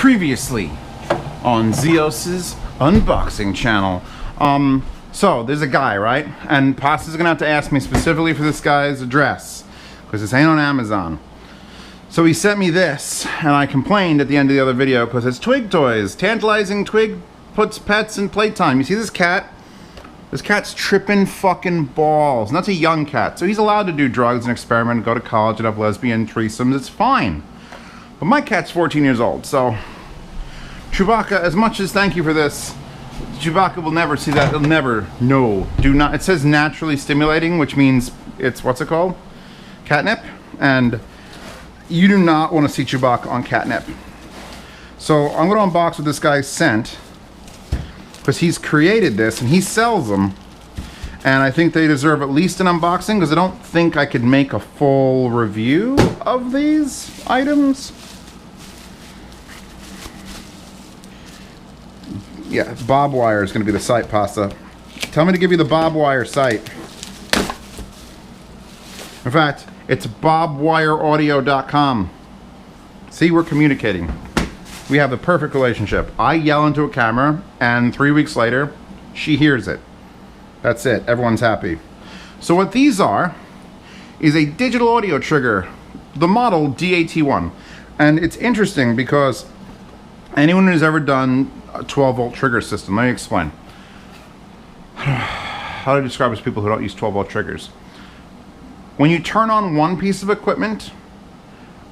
Previously on Zeos's unboxing channel. So there's a guy, right? And Pasta's gonna have to ask me specifically for this guy's address because this ain't on Amazon. So he sent me this, and I complained at the end of the other video because it's Twig Toys. Tantalizing Twig puts pets in playtime. You see this cat? This cat's tripping fucking balls. And that's a young cat, so he's allowed to do drugs and experiment and go to college and have lesbian threesomes. It's fine. But my cat's 14 years old, so Chewbacca, as much as thank you for this, Chewbacca will never see that. He'll never, no, do not. It says naturally stimulating, which means it's, what's it called? Catnip. And you do not want to see Chewbacca on catnip. So I'm going to unbox what this guy sent, because he's created this and he sells them. And I think they deserve at least an unboxing, because I don't think I could make a full review of these items. Yeah, BobWire is going to be the site, Pasta. Tell me to give you the BobWire site. In fact, it's BobWireAudio.com. See, we're communicating. We have the perfect relationship. I yell into a camera, and 3 weeks later, she hears it. That's it. Everyone's happy. So what these are is a digital audio trigger, the model DAT1. And it's interesting because anyone who's ever done a 12-volt trigger system, let me explain. How do I describe it to people who don't use 12-volt triggers? When you turn on one piece of equipment,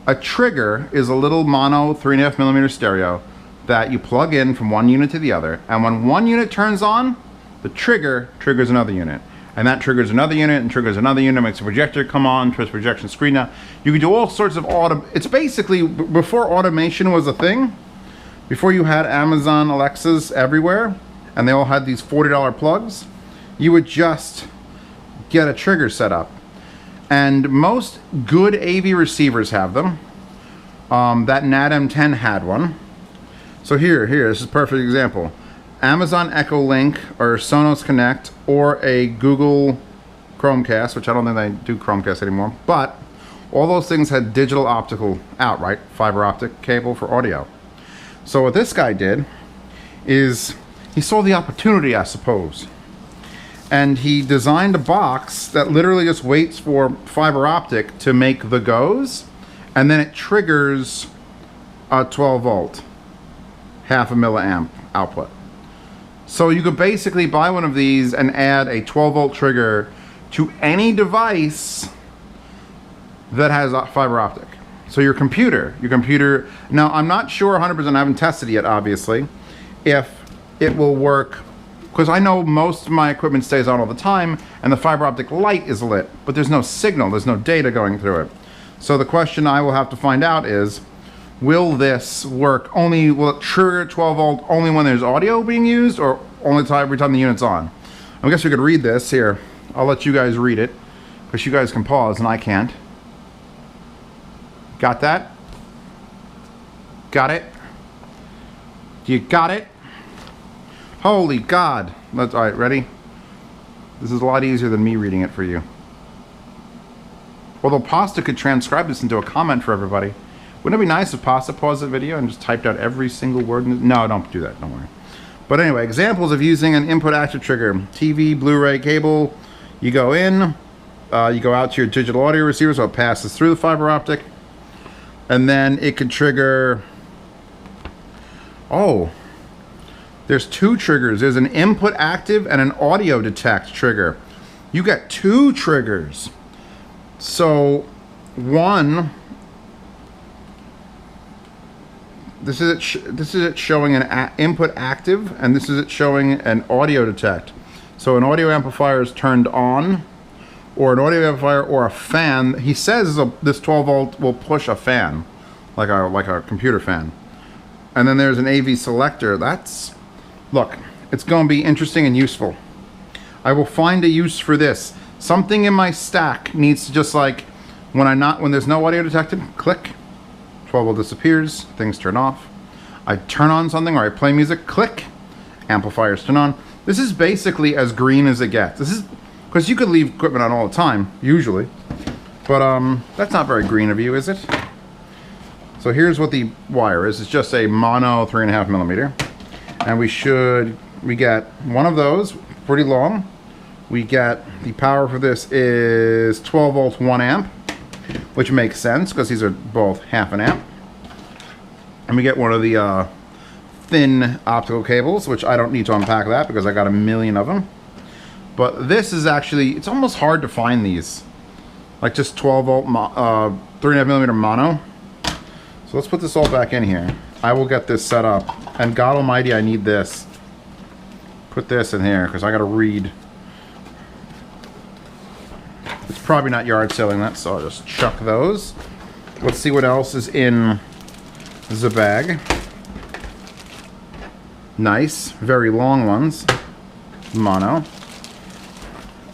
a trigger is a little mono 3.5mm stereo that you plug in from one unit to the other, and when one unit turns on, the trigger triggers another unit, and that triggers another unit and triggers another unit, makes a projector come on, turns projection screen out. You can do all sorts of it's basically, before automation was a thing, before you had Amazon Alexas everywhere, and they all had these $40 plugs, you would just get a trigger set up. And most good AV receivers have them. That NAD M10 had one. So here, this is a perfect example. Amazon Echo Link or Sonos Connect or a Google Chromecast, which I don't think they do Chromecast anymore, but all those things had digital optical out, right? Fiber optic cable for audio. So what this guy did is he saw the opportunity, I suppose. And he designed a box that literally just waits for fiber optic to make the goes, and then it triggers a 12-volt, 0.5 milliamp output. So you could basically buy one of these and add a 12-volt trigger to any device that has fiber optic. So your computer, now I'm not sure 100%, I haven't tested it yet, obviously, if it will work, because I know most of my equipment stays on all the time and the fiber optic light is lit, but there's no signal, there's no data going through it. So the question I will have to find out is, will this work only, will it trigger 12 volt only when there's audio being used, or only every time the unit's on? I guess we could read this here. I'll let you guys read it, because you guys can pause and I can't. Got that? Got it? You got it? Holy God. All right, ready? This is a lot easier than me reading it for you. Although Pasta could transcribe this into a comment for everybody. Wouldn't it be nice if Pasta paused the video and just typed out every single word? No, don't do that, don't worry. But anyway, examples of using an input active trigger. TV, Blu-ray, cable. You go in, you go out to your digital audio receiver so it passes through the fiber optic. And then it could trigger, oh, there's two triggers. There's an input active and an audio detect trigger. You get two triggers. So one, this is it showing an input active, and this is it showing an audio detect. So an audio amplifier is turned on, or an audio amplifier or a fan. He says this 12 volt will push a fan, like a computer fan. And then there's an AV selector. That's, look, it's going to be interesting and useful. I will find a use for this. Something in my stack needs to just like, when there's no audio detected, click, 12 volt disappears, things turn off. I turn on something or I play music, click, amplifiers turn on. This is basically as green as it gets. This is, because you could leave equipment on all the time, usually. But that's not very green of you, is it? So here's what the wire is. It's just a mono 3.5 millimeter. And we get one of those, pretty long. We get, the power for this is 12 volts, 1 amp, which makes sense because these are both half an amp. And we get one of the thin optical cables, which I don't need to unpack that because I got a million of them. But this is actually, it's almost hard to find these. Like just 12 volt, 3.5 millimeter mono. So let's put this all back in here. I will get this set up. And God almighty, I need this. Put this in here because I got to read. It's probably not yard selling that, so I'll just chuck those. Let's see what else is in the bag. Nice, very long ones. Mono.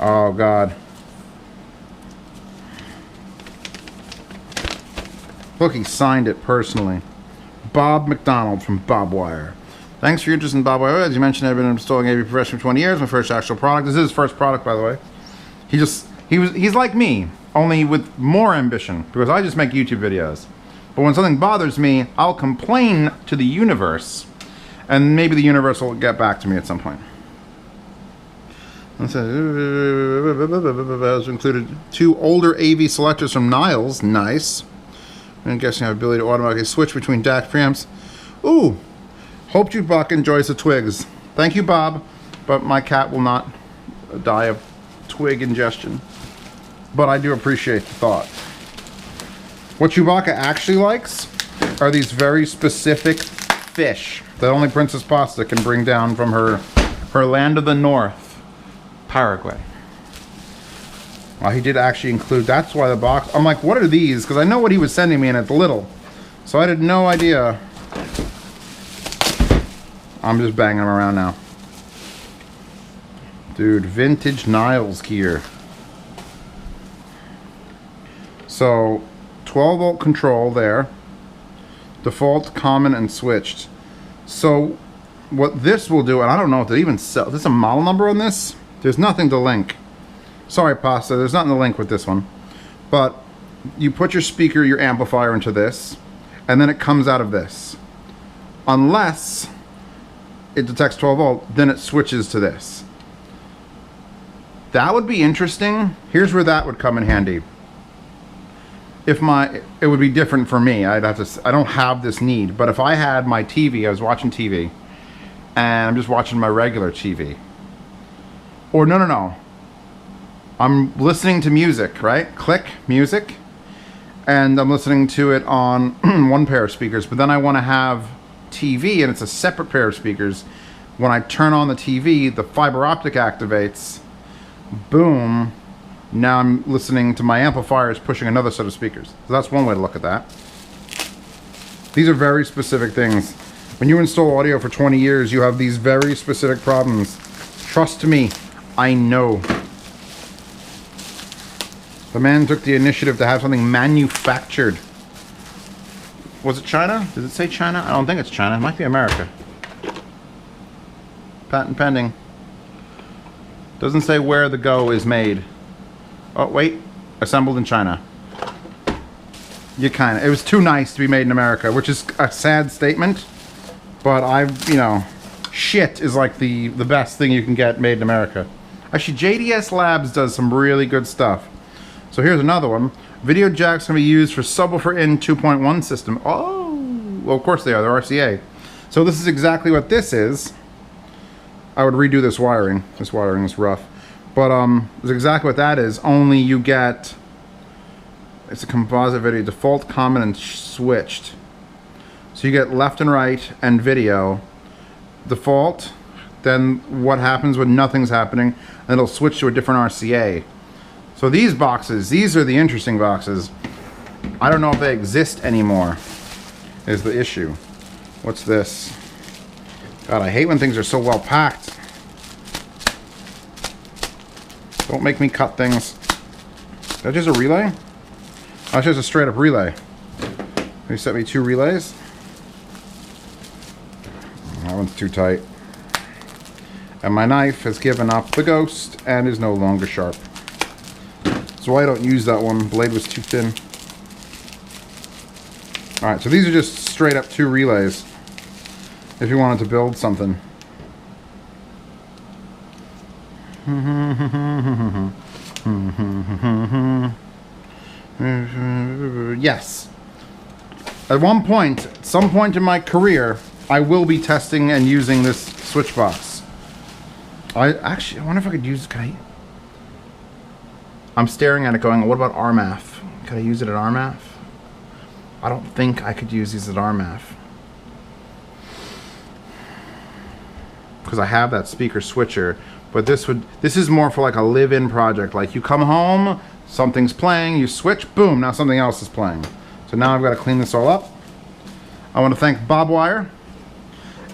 Oh God. Look, he signed it personally. Bob McDonald from BobWire. Thanks for your interest in BobWire. As you mentioned, I've been installing AV profession for 20 years. My first actual product. This is his first product, by the way. He's like me, only with more ambition, because I just make YouTube videos. But when something bothers me, I'll complain to the universe, and maybe the universe will get back to me at some point. Has included 2 older AV selectors from Niles. Nice. I'm guessing I have the ability to automatically switch between DAC preamps. Ooh! Hope Buck enjoys the twigs. Thank you, Bob, but my cat will not die of twig ingestion. But I do appreciate the thought. What Chewbacca actually likes are these very specific fish that only Princess Pasta can bring down from her land of the north, Paraguay. Well, he did actually include, that's why the box, I'm like, what are these? Because I know what he was sending me and it's little. So I had no idea. I'm just banging them around now. Dude, vintage Niles gear. So, 12 volt control there. Default, common, and switched. So, what this will do, and I don't know if they even sell, there's a model number on this? There's nothing to link. Sorry, Pasta, there's nothing to link with this one. But, you put your speaker, your amplifier into this, and then it comes out of this. Unless it detects 12 volt, then it switches to this. That would be interesting. Here's where that would come in handy. It would be different for me. I don't have this need, but if I had my TV, I was watching TV, and I'm just watching my regular TV. Or no. I'm listening to music, right? Click, music. And I'm listening to it on one pair of speakers, but then I want to have TV, and it's a separate pair of speakers. When I turn on the TV, the fiber optic activates. Boom. Now I'm listening to my amplifiers pushing another set of speakers. So that's one way to look at that. These are very specific things. When you install audio for 20 years, you have these very specific problems. Trust me, I know. The man took the initiative to have something manufactured. Was it China? Does it say China? I don't think it's China. It might be America. Patent pending. Doesn't say where the Go is made. Oh, wait. Assembled in China. It was too nice to be made in America, which is a sad statement. But shit is like the best thing you can get made in America. Actually, JDS Labs does some really good stuff. So here's another one. Video jacks can be used for subwoofer in 2.1 system. Oh, well, of course they are. They're RCA. So this is exactly what this is. I would redo this wiring. This wiring is rough. But it's exactly what that is. Only you get, it's a composite video, default, common, and switched. So you get left and right and video. Default, then what happens when nothing's happening, and it'll switch to a different RCA. So these boxes, these are the interesting boxes. I don't know if they exist anymore, is the issue. What's this? God, I hate when things are so well packed. Don't make me cut things. Is that just a relay? Oh, it's just a straight up relay. They sent me 2 relays. That one's too tight. And my knife has given up the ghost and is no longer sharp. That's why I don't use that one. Blade was too thin. All right, so these are just straight up 2 relays if you wanted to build something. Yes. At one point, at some point in my career, I will be testing and using this switch box. I wonder if I could use, I'm staring at it going, what about RMAF? Could I use it at RMAF? I don't think I could use these at RMAF. Because I have that speaker switcher, but this is more for like a live-in project. Like you come home, something's playing, you switch, boom, now something else is playing. So now I've got to clean this all up. I want to thank BobWire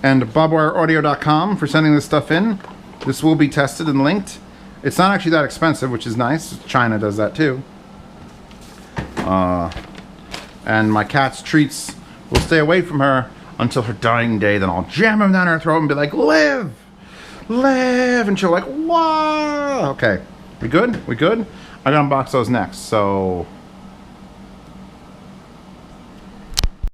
and BobWireAudio.com for sending this stuff in. This will be tested and linked. It's not actually that expensive, which is nice. China does that too. And my cat's treats will stay away from her until her dying day. Then I'll jam them down her throat and be like, live! Live! And she'll like, whoa! Okay, we good? We good? I'm gonna unbox those next, so